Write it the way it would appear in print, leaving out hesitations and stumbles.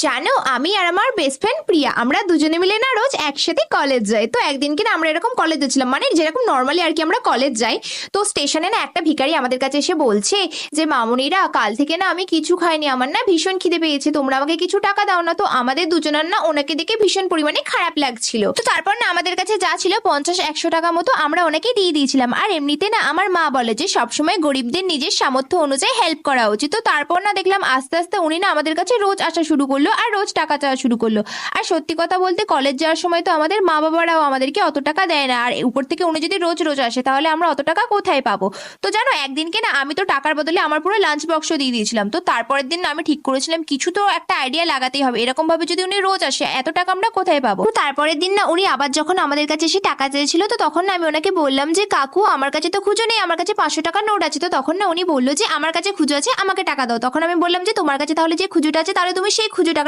জানো, আমি আর আমার বেস্ট ফ্রেন্ড প্রিয়া আমরা দুজনে মিলে না রোজ একসাথে কলেজ যাই। তো একদিনকে না আমরা এরকম কলেজে ছিলাম, মানে যেরকম নর্মালি আর কি আমরা কলেজ যাই। তো স্টেশনে না একটা ভিখারি আমাদের কাছে এসে বলছে যে মামুনিরা, কাল থেকে না আমি কিছু খাইনি, আমার না ভীষণ খিদে পেয়েছে, তোমরা আমাকে কিছু টাকা দাও না। তো আমাদের দুজনের না ওনাকে দেখে ভীষণ পরিমাণে খারাপ লাগছিল। তো তারপর না আমাদের কাছে যা ছিল 50-100 টাকা মতো আমরা ওনাকে দিয়ে দিয়েছিলাম। আর এমনিতে না আমার মা বলে যে সবসময় গরিবদের নিজের সামর্থ্য অনুযায়ী হেল্প করা উচিত। তো তারপর না দেখলাম আস্তে আস্তে উনি না আমাদের কাছে রোজ আসা শুরু করলো আর রোজ টাকা চাওয়া শুরু করলো। আর সত্যি কথা বলতে কলেজ যাওয়ার সময় তো আমাদের মা বাবারাও আমাদেরকে অত টাকা দেয় না, আর উপর থেকে উনি যদি রোজ রোজ আসে তাহলে আমরা অত টাকা কোথায় পাবো। তো জানো, একদিনকে না আমি তো টাকার বদলে আমার পুরো লাঞ্চ বক্সও দিয়ে দিয়েছিলাম। তো তারপরের দিন না আমি ঠিক করেছিলাম কিছু তো একটা আইডিয়া লাগাতেই হবে, এরকম ভাবে যদি উনি রোজ আসে এত টাকা আমরা কোথায় পাবো। তো তারপরের দিন না উনি আবার যখন আমাদের কাছে এসে টাকা চেয়েছিল, তো তখন না আমি ওনাকে বললাম যে কাকু, আমার কাছে তো খুঁজো নেই, আমার কাছে 500 টাকার নোট আছে। তো তখন না উনি বললো যে আমার কাছে খুঁজো আছে, আমাকে টাকা দাও। তখন আমি বললাম যে তোমার কাছে তাহলে যে খুঁজোটা আছে তাহলে তুমি সেই খুঁজোটা